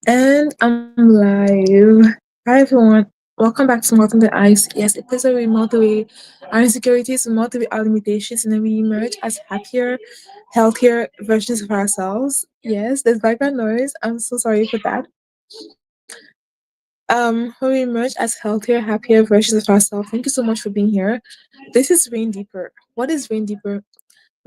And I'm live. Hi everyone. Welcome back to Multiple the Ice. Yes, a place where we motivate our insecurities, we motivate our limitations, and then we emerge as happier, healthier versions of ourselves. Yes, there's background noise. I'm so sorry for that. When we emerge as healthier, happier versions of ourselves. Thank you so much for being here. This is Rain Deeper. What is Rain Deeper?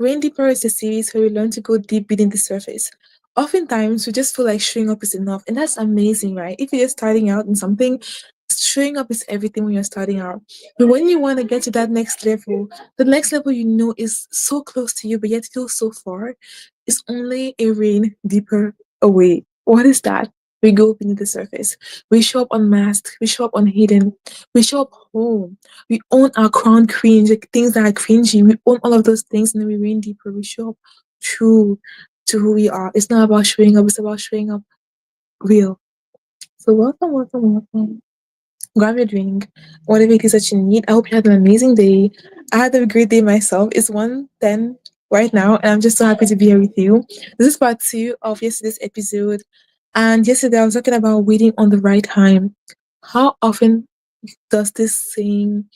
Rain Deeper is a series where we learn to go deep beneath the surface. Oftentimes, we just feel like showing up is enough, and that's amazing, right? If you're just starting out in something, showing up is everything when you're starting out. But when you want to get to that next level, the next level you know is so close to you, but yet feels so far, is only a rain deeper away. What is that? We go beneath the surface. We show up unmasked. We show up unhidden. We show up whole. We own our crown cringe, like things that are cringy. We own all of those things and then we rain deeper. We show up true to who we are. It's not about showing up, it's about showing up real. So welcome. Grab your drink, whatever it is that you need. I hope you had an amazing day. I had a great day myself. It's 1:10 right now, and I'm just so happy to be here with you. This is part two of yesterday's episode. And yesterday I was talking about waiting on the right time. How often does this saying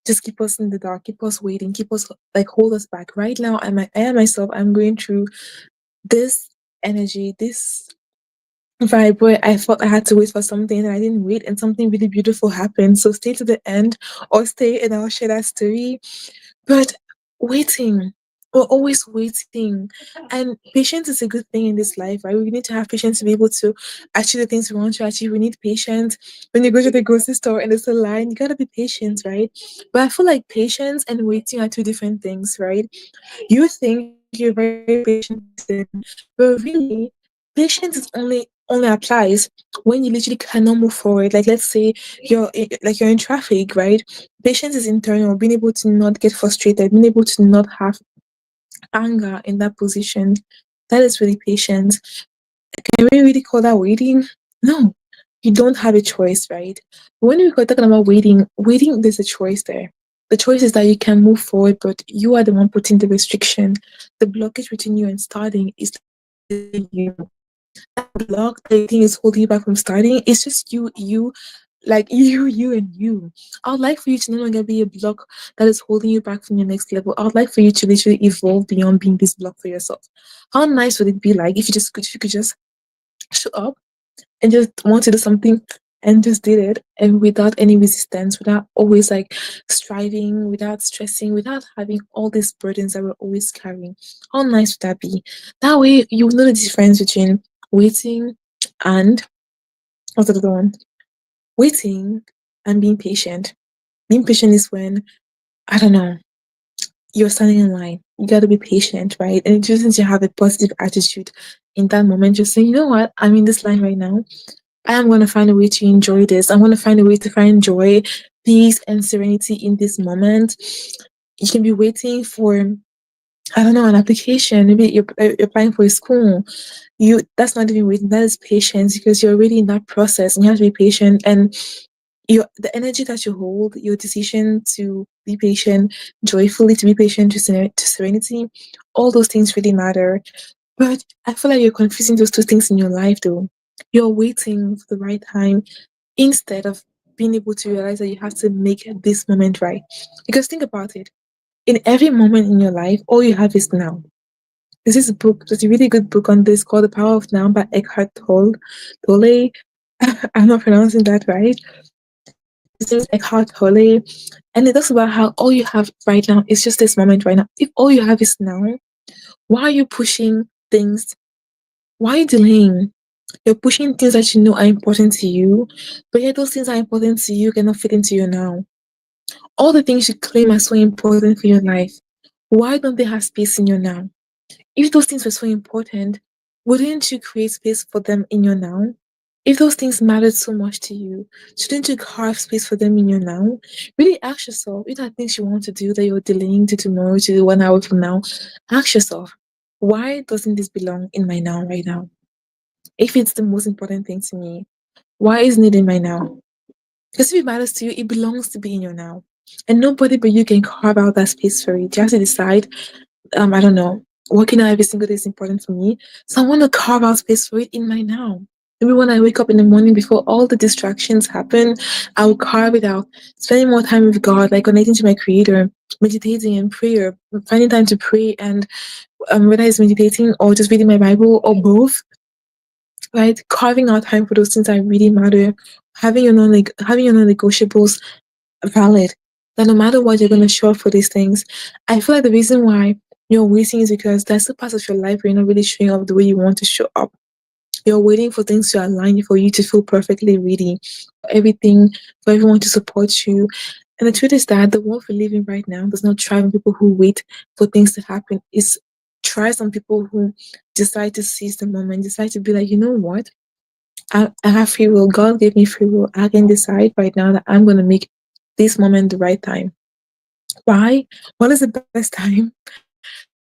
just keep us in the dark, keep us waiting, keep us like hold us back? Right now, I myself, I'm going through this energy, this vibe where I thought I had to wait for something and I didn't wait and something really beautiful happened. So stay to the end or stay and I'll share that story. But waiting, we're always waiting. And patience is a good thing in this life, right? We need to have patience to be able to achieve the things we want to achieve. We need patience. When you go to the grocery store and there's a line, you gotta be patient, right? But I feel like patience and waiting are two different things, right? You think you're a very patient person, but really, patience is only applies when you literally cannot move forward. Like let's say like you're in traffic, right? Patience is internal, being able to not get frustrated, being able to not have anger in that position. That is really patience. Can we really call that waiting? No, you don't have a choice, right? When we're talking about waiting, there's a choice there. The choice is that you can move forward, but you are the one putting the restriction. The blockage between you and starting is you. That block that you think is holding you back from starting, it's just you, like you and you. I would like for you to no longer be a block that is holding you back from your next level. I would like for you to literally evolve beyond being this block for yourself. How nice would it be like if you could just show up and just want to do something and just did it and without any resistance, without always like striving, without stressing, without having all these burdens that we're always carrying. How nice would that be? That way you know the difference between waiting and what's the other one? Waiting and being patient. Being patient is when, I don't know, you're standing in line. You gotta be patient, right? And just since you have a positive attitude in that moment, just saying, you know what, I'm in this line right now. I am going to find a way to enjoy this. I'm going to find a way to find joy, peace, and serenity in this moment. You can be waiting for, I don't know, an application. Maybe you're applying for a school. That's not even waiting. That is patience because you're already in that process, and you have to be patient. And the energy that you hold, your decision to be patient, joyfully to be patient to serenity, all those things really matter. But I feel like you're confusing those two things in your life, though. You're waiting for the right time instead of being able to realize that you have to make this moment right. Because think about it. In every moment in your life, all you have is now. There's a really good book on this called The Power of Now by Eckhart Tolle. I'm not pronouncing that right. His name is Eckhart Tolle. And it talks about how all you have right now is just this moment right now. If all you have is now, why are you pushing things? Why are you delaying? You're pushing things that you know are important to you, but yet those things are important to you cannot fit into your now. All the things you claim are so important for your life, why don't they have space in your now? If those things were so important, wouldn't you create space for them in your now? If those things mattered so much to you, shouldn't you carve space for them in your now? Really ask yourself, if there are things you want to do that you're delaying to tomorrow, to 1 hour from now, ask yourself, why doesn't this belong in my now right now? If it's the most important thing to me, why isn't it in my now? Because if it matters to you, it belongs to be in your now. And nobody but you can carve out that space for it. You have to decide, I don't know, working out every single day is important for me. So I want to carve out space for it in my now. Maybe when I wake up in the morning before all the distractions happen, I'll carve it out, spending more time with God, like connecting to my Creator, meditating and prayer, finding time to pray, and whether it's meditating or just reading my Bible or both, right? Carving out time for those things that really matter, having your non-negotiables valid. That no matter what, you're gonna show up for these things. I feel like the reason why you're waiting is because there's still parts of your life where you're not really showing up the way you want to show up. You're waiting for things to align for you to feel perfectly ready, for everything, for everyone to support you. And the truth is that the world we live in right now does not thrive on people who wait for things to happen. It thrives on people who decide to seize the moment, decide to be like, you know what? I have free will. God gave me free will. I can decide right now that I'm going to make this moment the right time. Why? What is the best time?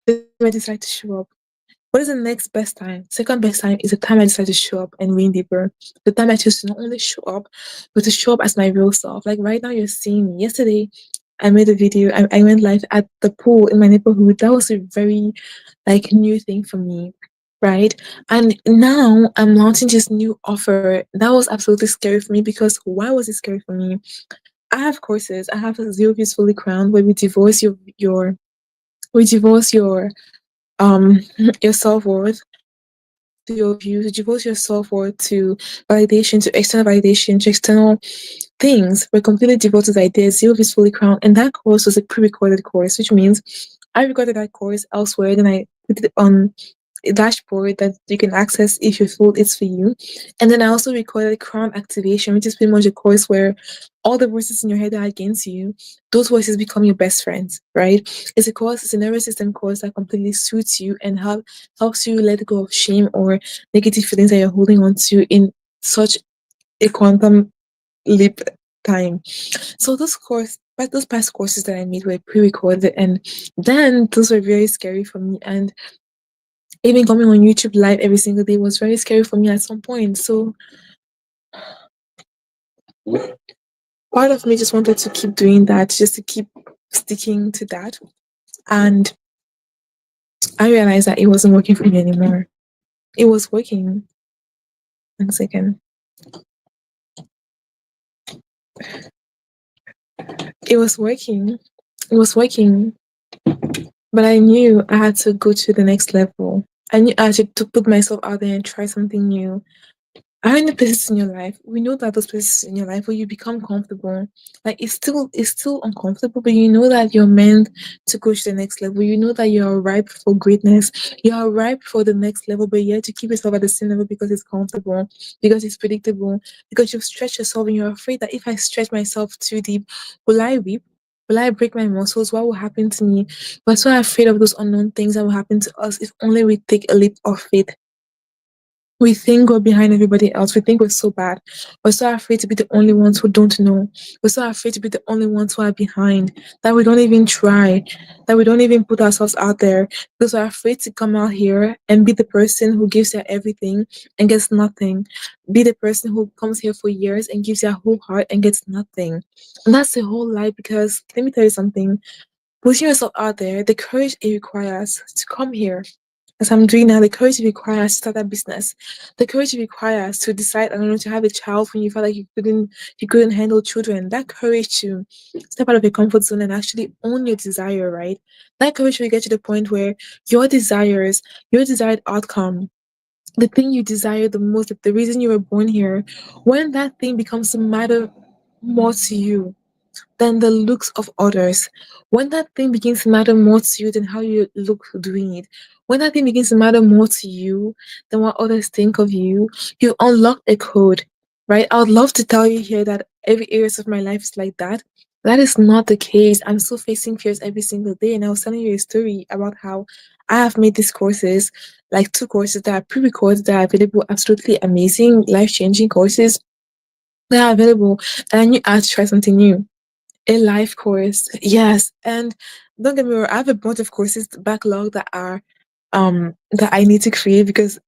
The time I decide to show up. What is the next best time? Second best time is the time I decide to show up and win deeper. The time I choose to not only show up, but to show up as my real self. Like right now, you're seeing me. Yesterday, I made a video. I went live at the pool in my neighborhood. That was a very like new thing for me, right? And now I'm launching this new offer. That was absolutely scary for me because why was it scary for me? I have courses. I have a Zero Views Fully Crowned where we divorce um your self-worth to your views, you divorce your self-worth to validation, to external validation, to external things. We're completely devoted to ideas. Zero is fully crowned. And that course was a pre-recorded course, which means I recorded that course elsewhere, then I put it on a dashboard that you can access if you feel it's for you. And then I also recorded crown activation, which is pretty much a course where all the voices in your head are against you. Those voices become your best friends, right? It's a course, it's a nervous system course that completely suits you and helps you let go of shame or negative feelings that you're holding on to in such a quantum leap time. So those past courses that I made were pre-recorded, and then those were very scary for me. And even coming on YouTube live every single day was very scary for me at some point. So part of me just wanted to keep doing that, just to keep sticking to that. And I realized that it wasn't working for me anymore. It was working. 1 second. It was working. It was working. But I knew I had to go to the next level. I knew I had to put myself out there and try something new. Are in the places in your life, we know that those places in your life where you become comfortable, like it's still uncomfortable, but you know that you're meant to go to the next level. You know that you're ripe for greatness. You're ripe for the next level, but you have to keep yourself at the same level because it's comfortable, because it's predictable, because you've stretched yourself and you're afraid that if I stretch myself too deep, will I weep? Will I break my muscles? What will happen to me? We're so afraid of those unknown things that will happen to us if only we take a leap of faith. We think we're behind everybody else. We think we're so bad. We're so afraid to be the only ones who don't know. We're so afraid to be the only ones who are behind that we don't even try, that we don't even put ourselves out there because we're afraid to come out here and be the person who gives you everything and gets nothing. Be the person who comes here for years and gives their whole heart and gets nothing. And that's the whole lie because let me tell you something. Putting yourself out there, the courage it requires to come here as I'm doing now, the courage it requires to start a business, the courage it requires to decide, I don't know, to have a child when you felt like you couldn't handle children. That courage to step out of your comfort zone and actually own your desire, right? That courage will get to the point where your desires, your desired outcome, the thing you desire the most, the reason you were born here, when that thing becomes to matter more to you than the looks of others. When that thing begins to matter more to you than how you look doing it, when that thing begins to matter more to you than what others think of you, you unlock a code, right? I would love to tell you here that every areas of my life is like that. That is not the case. I'm still facing fears every single day. And I was telling you a story about how I have made these courses, like 2 courses that are pre-recorded, that are available, absolutely amazing, life-changing courses that are available. And I knew I had to try something new. A life course, yes. And don't get me wrong, I have a bunch of courses backlog that I need to create because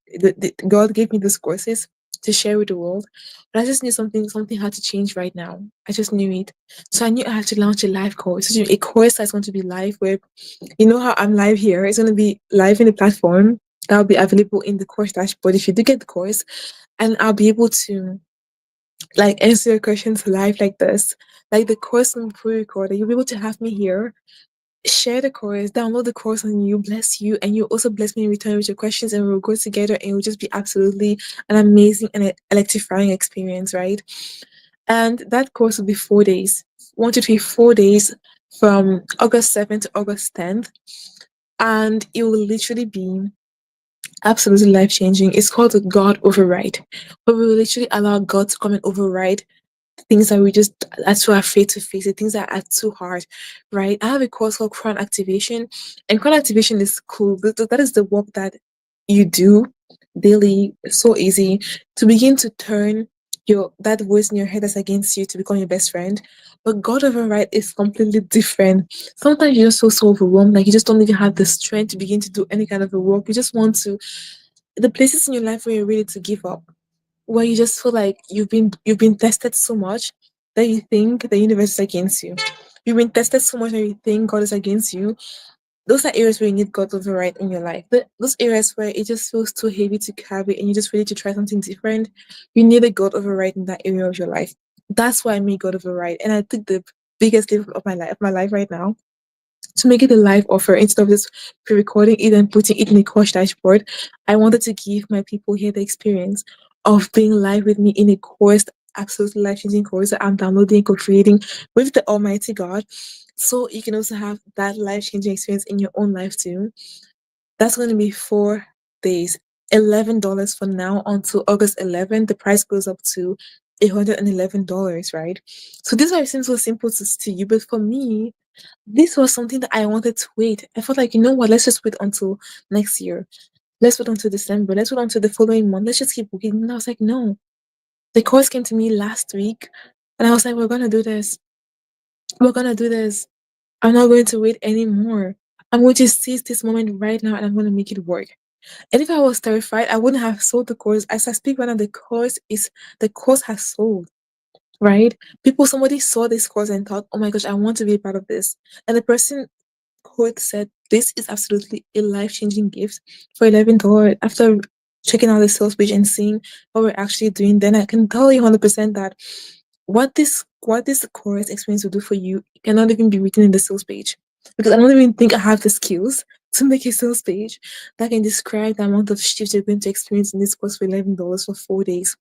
God gave me those courses to share with the world. But I just knew something had to change right now. I just knew it. So I knew I had to launch a live course. A course that's going to be live where you know how I'm live here. It's going to be live in the platform. that will be available in the course dashboard if you do get the course, and I'll be able to like answer your questions live like this. Like the course will be pre-recorded. You'll be able to have me here, share the course, download the course, and you bless you, and you also bless me in return with your questions, and we'll go together, and it will just be absolutely an amazing and electrifying experience, right? And that course will be 4 days, 1 to 3, 4 days from August 7th to August 10th, and it will literally be absolutely life changing. It's called the God Override, where we will literally allow God to come and override things that we just are too afraid to face, the things that are too hard, right? I have a course called Crown Activation, and Crown Activation is cool. That is the work that you do daily. It's so easy to begin to turn your that voice in your head that's against you to become your best friend. But God override is completely different. Sometimes you're just so overwhelmed, like you just don't even have the strength to begin to do any kind of a work. You just want to the places in your life where you're ready to give up, where you just feel like you've been tested so much that you think the universe is against you. You've been tested so much that you think God is against you. Those are areas where you need God to override in your life. Those areas where it just feels too heavy to carry and you're just ready to try something different. You need a God override in that area of your life. That's why I made God override. And I took the biggest leap of my life right now to make it a live offer instead of just pre-recording it and putting it in a course dashboard. I wanted to give my people here the experience of being live with me in a course, absolutely life-changing course that I'm downloading, co-creating with the Almighty God. So you can also have that life-changing experience in your own life too. That's going to be 4 days. $11 for now until August 11th. The price goes up to $111, right? So this might seem so simple to you, but for me, this was something that I wanted to wait. I felt like, you know what, let's just wait until next year. Let's wait until December. Let's wait until the following month. Let's just keep waiting. And I was like, no. The course came to me last week, and I was like, we're gonna do this. We're gonna do this. I'm not going to wait anymore. I'm going to seize this moment right now and I'm going to make it work. And if I was terrified, I wouldn't have sold the course. As I speak right now, the course has sold, right? Somebody saw this course and thought, oh my gosh, I want to be a part of this. And the person quote said, this is absolutely a life-changing gift for $11. After checking out the sales page and seeing what we're actually doing, then I can tell you 100% that what this course experience will do for you cannot even be written in the sales page. Because I don't even think I have the skills to make a sales page that can describe the amount of shifts you're going to experience in this course for $11 for 4 days.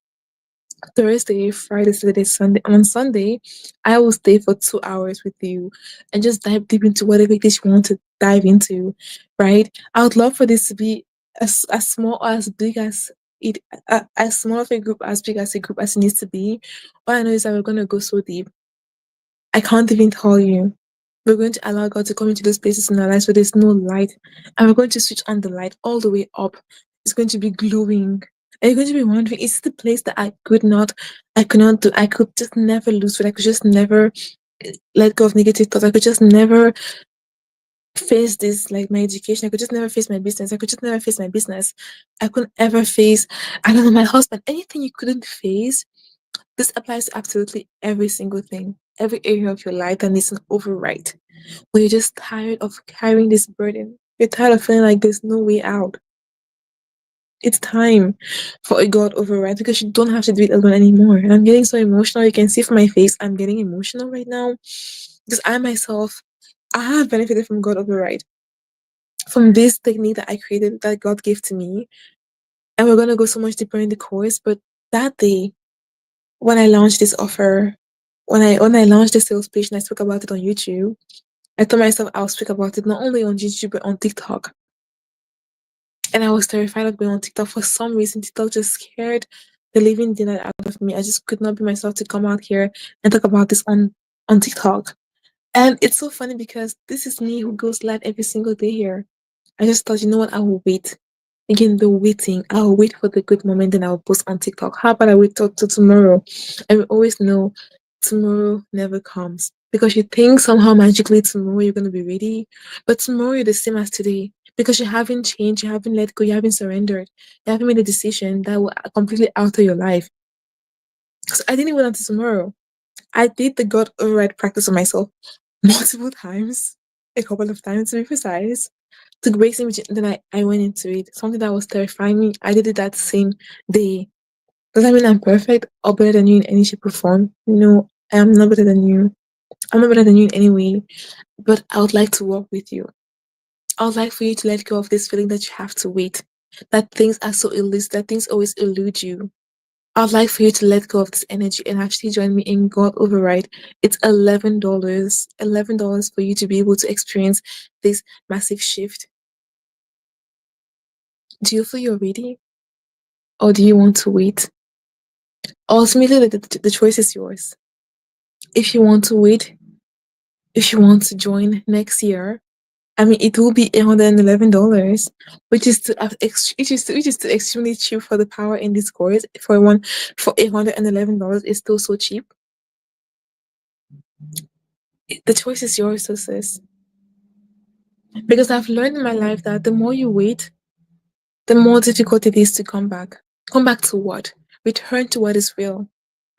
Thursday, Friday, Saturday, Sunday. And on Sunday, I will stay for 2 hours with you and just dive deep into whatever it is you want to dive into, right? I would love for this to be as small or as big as it, as small of a group, as big as a group as it needs to be. All I know is that we're going to go so deep. I can't even tell you. We're going to allow God to come into those places in our lives where there's no light, and we're going to switch on the light all the way up. It's going to be glowing. And you're going to be wondering, is the place that I could not do, I could just never lose it, I could just never let go of negative thoughts, I could just never face this, like my education, I could just never face my business, I could just never face my business, I couldn't ever face, I don't know, my husband, anything you couldn't face. This applies to absolutely every single thing, every area of your life that needs an override. Where you're just tired of carrying this burden. You're tired of feeling like there's no way out. It's time for a God override because you don't have to do it alone anymore. And I'm getting so emotional. You can see from my face, I'm getting emotional right now. Because I myself, I have benefited from God override. From this technique that I created, that God gave to me. And we're gonna go so much deeper in the course. But that day, when I launched this offer, when I launched the sales page and I spoke about it on YouTube, I told myself I'll speak about it not only on YouTube but on TikTok. And I was terrified of going on TikTok. For some reason, TikTok just scared the living daylight out of me. I just could not be myself to come out here and talk about this on TikTok. And it's so funny because this is me who goes live every single day here. I just thought, you know what, I will wait. Again, the waiting. I'll wait for the good moment, then I'll post on TikTok. How about I wait till tomorrow? And we always know tomorrow never comes. Because you think somehow magically tomorrow you're gonna be ready, but tomorrow you're the same as today. Because you haven't changed, you haven't let go, you haven't surrendered, you haven't made a decision that will completely alter your life. So I didn't wait until tomorrow. I did the God override practice on myself multiple times, a couple of times to be precise. took breaks in between, then I went into it. Something that was terrifying me, I did it that same day. Does that mean I'm perfect or better than you in any shape or form? No, I am not better than you. I'm not better than you in any way, but I would like to work with you. I would like for you to let go of this feeling that you have to wait, that things are so elusive, that things always elude you. I'd like for you to let go of this energy and actually join me in God Override. It's $11. $11 for you to be able to experience this massive shift. Do you feel you're ready? Or do you want to wait? Ultimately, the choice is yours. If you want to wait, if you want to join next year, I mean, it will be $811, which is which is extremely cheap for the power in this course. For $811 is still so cheap. The choice is yours, sis. Because I've learned in my life that the more you wait, the more difficult it is to come back. Come back to what? Return to what is real.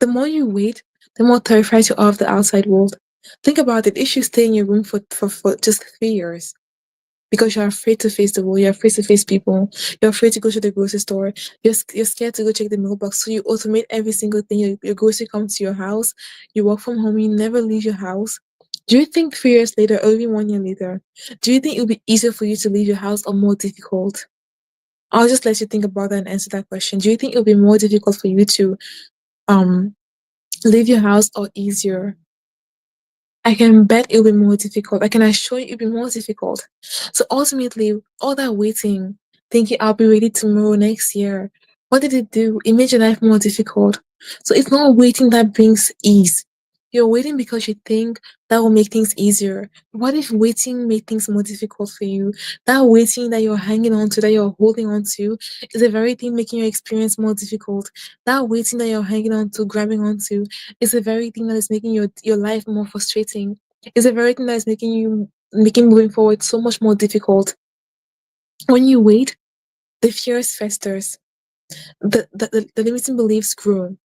The more you wait, the more terrified you are of the outside world. Think about it. If you stay in your room for just 3 years, because you're afraid to face the world, you're afraid to face people, you're afraid to go to the grocery store, you're scared to go check the mailbox, so you automate every single thing. Your grocery comes to your house, you work from home, you never leave your house. Do you think 3 years later, or even 1 year later, do you think it will be easier for you to leave your house or more difficult? I'll just let you think about that and answer that question. Do you think it'll be more difficult for you to um leave your house or easier? I can bet it'll be more difficult. I can assure you it'll be more difficult. So ultimately, all that waiting, thinking I'll be ready tomorrow, next year, what did it do? It made your life more difficult. So it's not waiting that brings ease. You're waiting because you think that will make things easier. What if waiting made things more difficult for you? That waiting that you're hanging on to, that you're holding on to, is the very thing making your experience more difficult. That waiting that you're hanging on to, grabbing onto, is the very thing that is making your life more frustrating. It's the very thing that is making moving forward so much more difficult. When you wait, the fears festers, the limiting beliefs grow.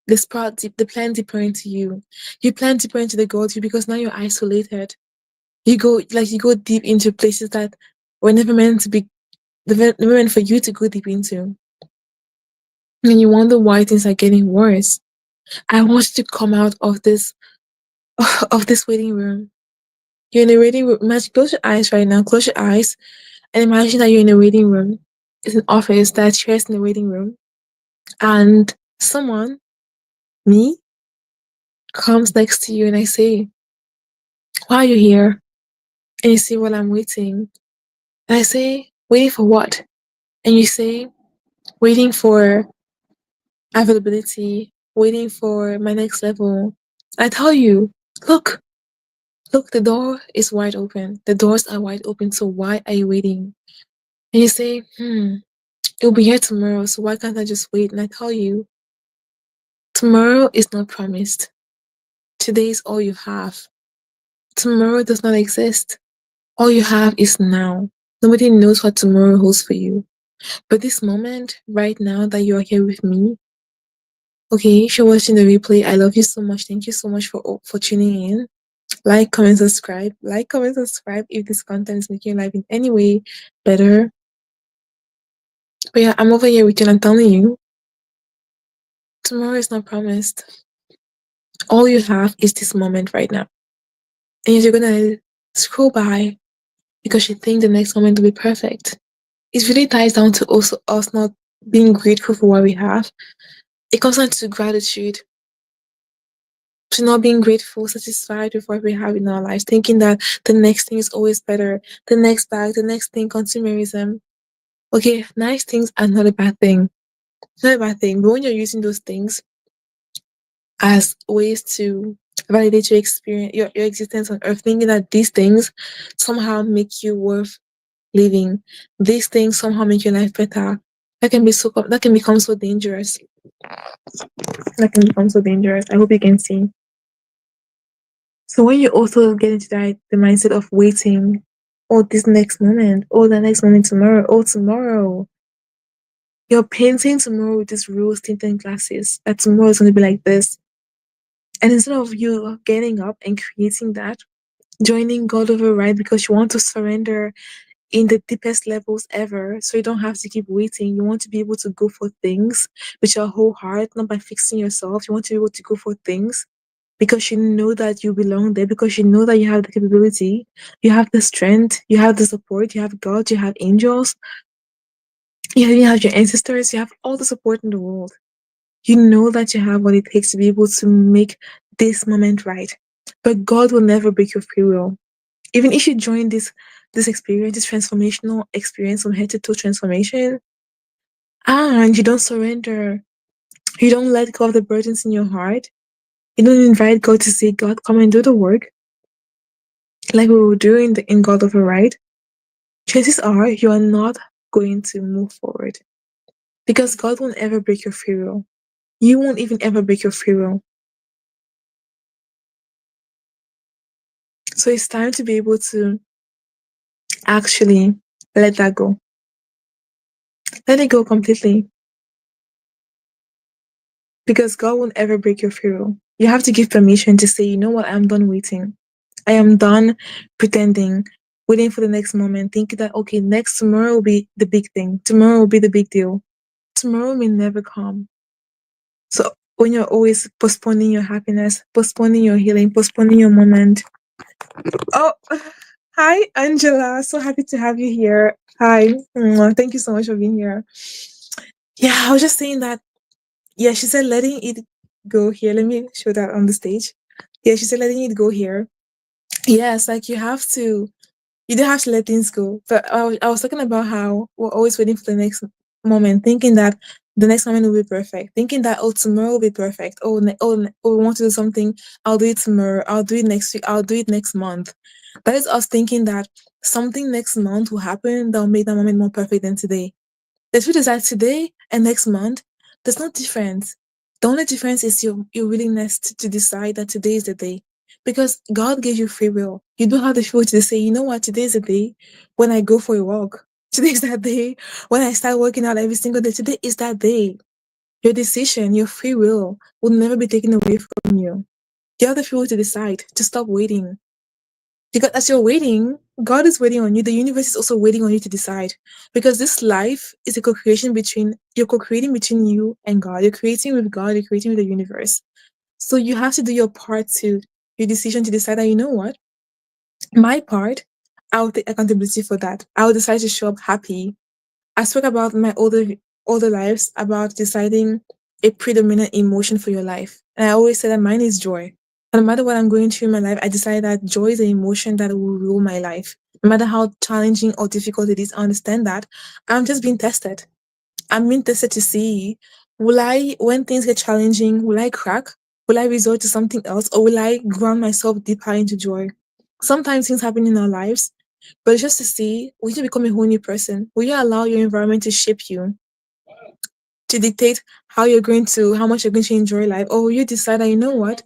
The plan deeper into you. You plan deeper into the goals because now you're isolated. You go deep into places that were never meant to be never meant for you to go deep into. And you wonder why things are getting worse. I want you to come out of this of this waiting room. You're in a waiting room. Imagine, close your eyes right now. Close your eyes and imagine that you're in a waiting room. It's an office, there are chairs in the waiting room, and someone, me, comes next to you, and I say, "Why are you here?" And you say, "Well, I'm waiting." And I say, "Waiting for what?" And you say, "Waiting for availability, waiting for my next level." I tell you, look, look, the door is wide open. The doors are wide open. So why are you waiting? And you say, it'll be here tomorrow. So why can't I just wait? And I tell you, tomorrow is not promised. Today is all you have. Tomorrow does not exist. All you have is now. Nobody knows what tomorrow holds for you. But this moment, right now, that you are here with me, okay, if you're watching the replay, I love you so much. Thank you so much for tuning in. Like, comment, subscribe. Like, comment, subscribe if this content is making your life in any way better. But yeah, I'm over here with you and I'm telling you, tomorrow is not promised. All you have is this moment right now. And if you're gonna scroll by because you think the next moment will be perfect, it really ties down to also us not being grateful for what we have. It comes down to gratitude, to not being grateful, satisfied with what we have in our lives, thinking that the next thing is always better, the next bag, the next thing, consumerism. Okay, nice things are not a bad thing. It's not a bad thing. But when you're using those things as ways to validate your experience, your existence on earth, thinking that these things somehow make you worth living, these things somehow make your life better, that can become so dangerous. That can become so dangerous. I hope you can see. So when you also get into the mindset of waiting, oh, this next moment, oh, the next moment tomorrow, oh, tomorrow, you're painting tomorrow with these rose tinted glasses that tomorrow is going to be like this. And instead of you getting up and creating that, joining God override because you want to surrender in the deepest levels ever. So you don't have to keep waiting. You want to be able to go for things with your whole heart, not by fixing yourself. You want to be able to go for things because you know that you belong there, because you know that you have the capability, you have the strength, you have the support, you have God, you have angels, you even have your ancestors, you have all the support in the world. You know that you have what it takes to be able to make this moment right. But God will never break your free will. Even if you join this experience, this transformational experience from head to toe transformation, and you don't surrender, you don't let go of the burdens in your heart, you don't invite God to say, God, come and do the work, like we will do in God Override, chances are you are not going to move forward. Because God won't ever break your free will. You won't even ever break your free will. So it's time to be able to actually let that go. Let it go completely. Because God won't ever break your free will. You have to give permission to say, you know what, I'm done waiting. I am done pretending, waiting for the next moment, thinking that, okay, next tomorrow will be the big thing. Tomorrow will be the big deal. Tomorrow may never come. So when you're always postponing your happiness, postponing your healing, postponing your moment. Oh, hi, Angela. So happy to have you here. Hi. Thank you so much for being here. Yeah, I was just saying that. Yeah, she said letting it go here. Let me show that on the stage. Yeah, she said letting it go here. Yes, like you don't have to let things go. But I was talking about how we're always waiting for the next moment, thinking that the next moment will be perfect, thinking that, oh, tomorrow will be perfect. Oh, we want to do something. I'll do it tomorrow. I'll do it next week. I'll do it next month. That is us thinking that something next month will happen that will make that moment more perfect than today. The truth is that today and next month, there's no difference. The only difference is your willingness to decide that today is the day. Because God gave you free will. You don't have the free will to say, you know what, today is the day when I go for a walk. Today is that day when I start working out every single day. Today is that day. Your decision, your free will never be taken away from you. You have the free will to decide, to stop waiting, because as you're waiting, God is waiting on you. The universe is also waiting on you to decide. Because this life is a co-creation between you're co-creating between you and God. You're creating with God, you're creating with the universe. So you have to do your part to your decision to decide that, you know what? My part, I'll take accountability for that. I'll decide to show up happy. I spoke about my older lives about deciding a predominant emotion for your life. And I always say that mine is joy. And no matter what I'm going through in my life, I decide that joy is an emotion that will rule my life. No matter how challenging or difficult it is, I understand that I'm just being tested. I'm being tested to see, will I, when things get challenging, will I crack? Will I resort to something else? Or will I ground myself deeper into joy? Sometimes things happen in our lives, but it's just to see, will you become a whole new person? Will you allow your environment to shape you, to dictate how much you're going to enjoy life? Or will you decide that, you know what?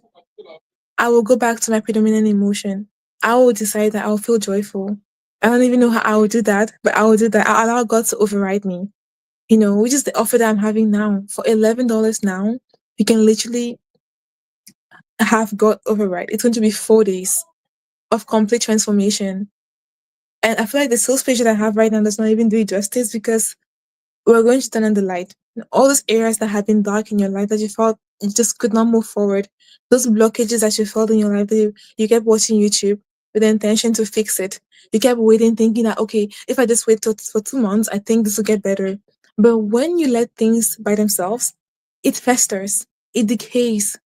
I will go back to my predominant emotion. I will decide that I'll feel joyful. I don't even know how I will do that, but I will do that. I'll allow God to override me. Which is the offer that I'm having now. For $11 now, you can literally have God override. It's going to be 4 days of complete transformation. And I feel like the sales page that I have right now does not even do it justice because we're going to turn on the light. All those areas that have been dark in your life that you felt you just could not move forward, those blockages that you felt in your life that you kept watching YouTube with the intention to fix it. You kept waiting, thinking that, okay, if I just wait for 2 months, I think this will get better. But when you let things by themselves, it festers, it decays.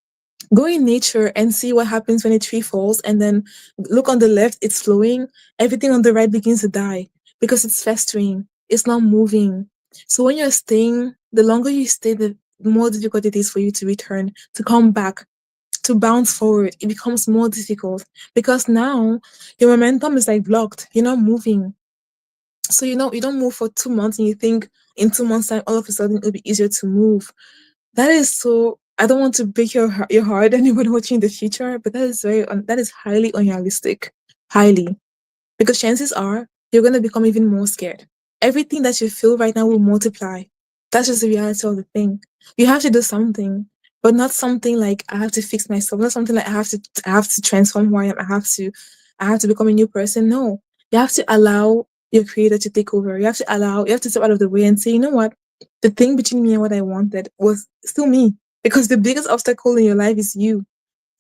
Go in nature and see what happens when a tree falls, and then look on the left, it's flowing. Everything on the right begins to die because it's festering, it's not moving. So when you're staying, the longer you stay, the more difficult it is for you to return, to come back, to bounce forward. It becomes more difficult because now your momentum is like blocked. You're not moving. So you don't move for 2 months and you think in 2 months' time, all of a sudden it'll be easier to move. That is so. I don't want to break your heart, anybody watching in the future, but that is highly unrealistic, highly, because chances are you're going to become even more scared. Everything that you feel right now will multiply. That's just the reality of the thing. You have to do something, but not something like I have to fix myself. Not something like I have to transform who I am. I have to become a new person. No, you have to allow your creator to take over. You have to step out of the way and say, you know what? The thing between me and what I wanted was still me. Because the biggest obstacle in your life is you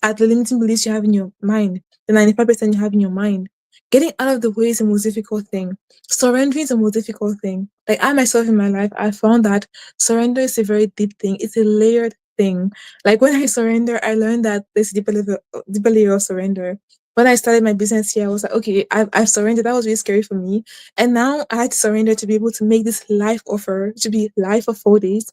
at the limiting beliefs you have in your mind, the 95% you have in your mind. Getting out of the way is the most difficult thing. Surrendering is the most difficult thing. Like I myself in my life, I found that surrender is a very deep thing. It's a layered thing. Like when I surrender, I learned that there's deeper layer of surrender. When I started my business here, I was like, okay, I've surrendered. That was really scary for me. And now I had to surrender to be able to make this live offer, to be live for 4 days.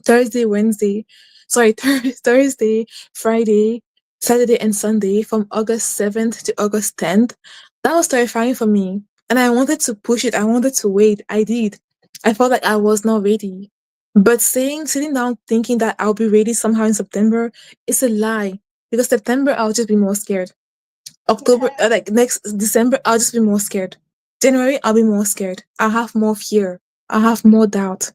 Thursday, Wednesday, sorry, Thursday, Friday, Saturday, and Sunday from August 7th to August 10th. That was terrifying for me. And I wanted to push it. I wanted to wait. I did. I felt like I was not ready. But sitting down thinking that I'll be ready somehow in September is a lie. Because September, I'll just be more scared. October, like next December, I'll just be more scared. January, I'll be more scared. I'll have more fear. I'll have more doubt.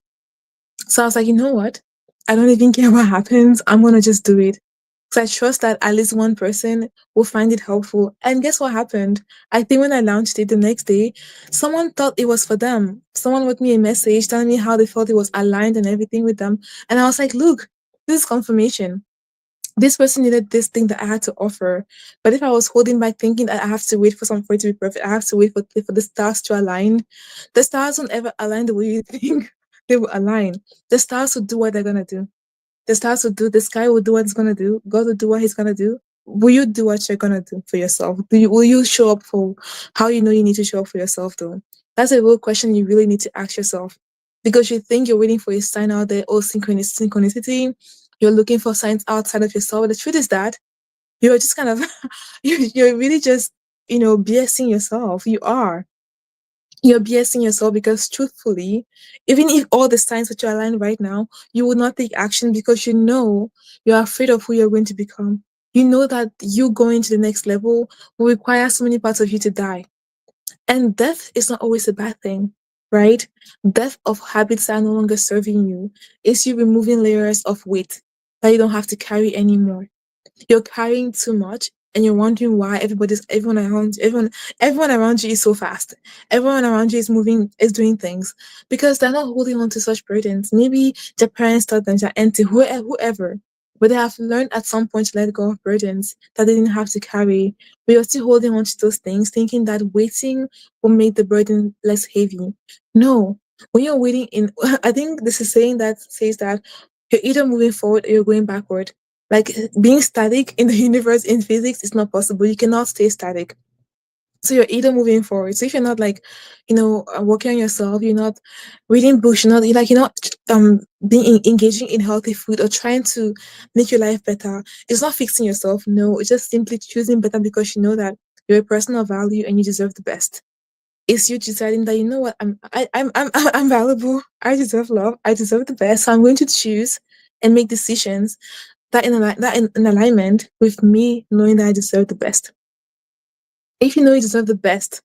So I was like, you know what? I don't even care what happens. I'm gonna just do it. Because I trust that at least one person will find it helpful. And guess what happened? I think when I launched it the next day, someone thought it was for them. Someone wrote me a message telling me how they felt it was aligned and everything with them. And I was like, look, this is confirmation. This person needed this thing that I had to offer. But if I was holding back thinking that I have to wait for it to be perfect, I have to wait for the stars to align, the stars won't ever align the way you think they will align. The stars will do what they're gonna do. The stars will do, the sky will do what it's gonna do, God will do what he's gonna do. Will you do what you're gonna do for yourself? Will you show up for how you know you need to show up for yourself though? That's a real question you really need to ask yourself. Because you think you're waiting for a sign out there, oh synchronicity, you're looking for signs outside of yourself. But the truth is that you're just kind of you're really just, BSing yourself. You're BSing yourself because truthfully, even if all the signs that you align right now, you will not take action because you know you're afraid of who you're going to become. You know that you going to the next level will require so many parts of you to die. And death is not always a bad thing, right? Death of habits that are no longer serving you is you removing layers of weight that you don't have to carry anymore. You're carrying too much and you're wondering why everyone around you is so fast. Everyone around you is moving, is doing things because they're not holding on to such burdens. Maybe their parents taught them to empty whoever, but they have learned at some point to let go of burdens that they didn't have to carry. But you're still holding on to those things, thinking that waiting will make the burden less heavy. No. When you're waiting in I think this is saying that says that you're either moving forward or you're going backward. Like being static in the universe in physics is not possible. You cannot stay static. So you're either moving forward. So if you're not like, working on yourself, you're not reading books, you're not engaging in healthy food or trying to make your life better. It's not fixing yourself. No, it's just simply choosing better because you know that you're a person of value and you deserve the best. It's you deciding that you know what I'm valuable. I deserve love. I deserve the best. So I'm going to choose and make decisions that in alignment with me knowing that I deserve the best. If you know you deserve the best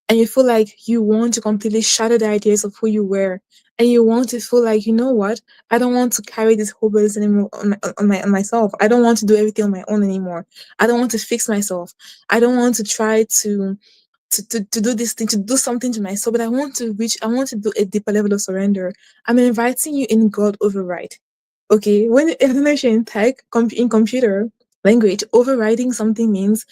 and you feel like you want to completely shatter the ideas of who you were and you want to feel like, you know what, I don't want to carry this whole burden anymore on myself. I don't want to do everything on my own anymore. I don't want to fix myself. I don't want to try to do this thing, to do something to myself, but I want to do a deeper level of surrender. I'm inviting you in God override. Okay, when information in in computer language, overriding something means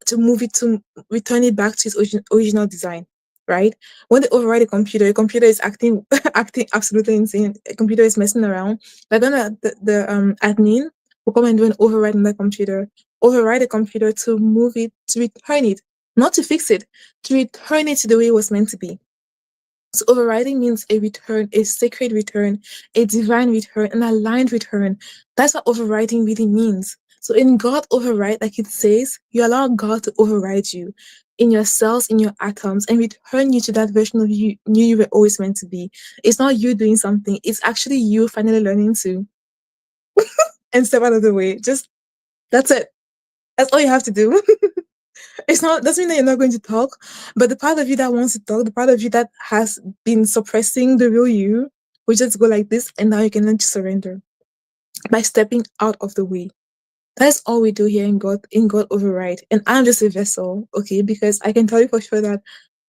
to move it to return it back to its original design, right? When they override a computer is acting acting absolutely insane. A computer is messing around. They're gonna the admin will come and do an override on the computer, override the computer to move it to return it, not to fix it, to return it to the way it was meant to be. So overriding means a return, a sacred return, a divine return, an aligned return. That's what overriding really means. So in God override, like it says, you allow God to override you in your cells, in your atoms, and return you to that version of you were always meant to be. It's not you doing something, it's actually you finally learning to and step out of the way. Just that's it. That's all you have to do. It's not doesn't mean that you're not going to talk, but the part of you that wants to talk, the part of you that has been suppressing the real you, will just go like this, and now you can learn to surrender by stepping out of the way. That's all we do here in God override. And I'm just a vessel, okay? Because I can tell you for sure that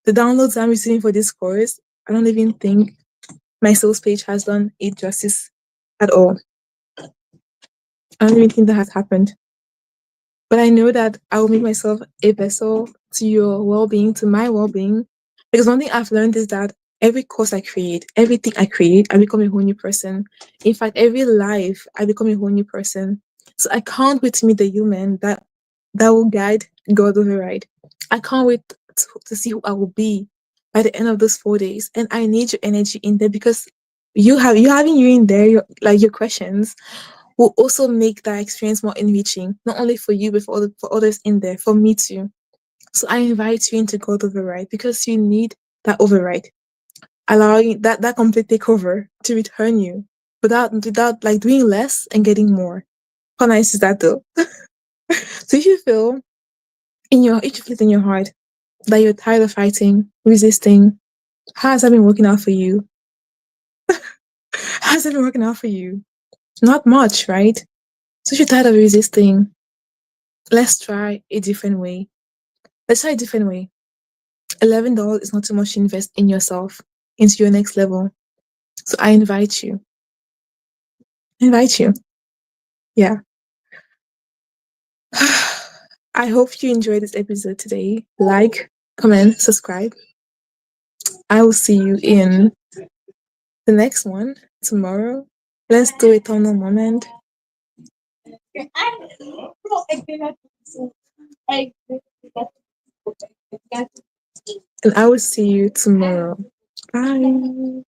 The downloads I'm receiving for this course, I don't even think my sales page has done it justice at all. I don't even think that has happened. But I know that I will make myself a vessel to your well being, to my well being. Because one thing I've learned is that every course I create, everything I create, I become a whole new person. In fact, every life, I become a whole new person. So I can't wait to meet the human that will guide God override. I can't wait to see who I will be by the end of those 4 days. And I need your energy in there because you having you in there, your questions will also make that experience more enriching, not only for you, but for others in there, for me too. So I invite you into God override because you need that override, allowing that complete takeover to return you without like doing less and getting more. How nice is that though? So if you feel it in your heart that you're tired of fighting, resisting, how has that been working out for you? How's it been working out for you? Not much, right? So if you're tired of resisting, let's try a different way. Let's try a different way. $11 is not too much to invest in yourself, into your next level. So I invite you. Invite you. Yeah. I hope you enjoyed this episode today. Like, comment, subscribe. I will see you in the next one tomorrow. Let's do a tunnel moment. And I will see you tomorrow. Bye.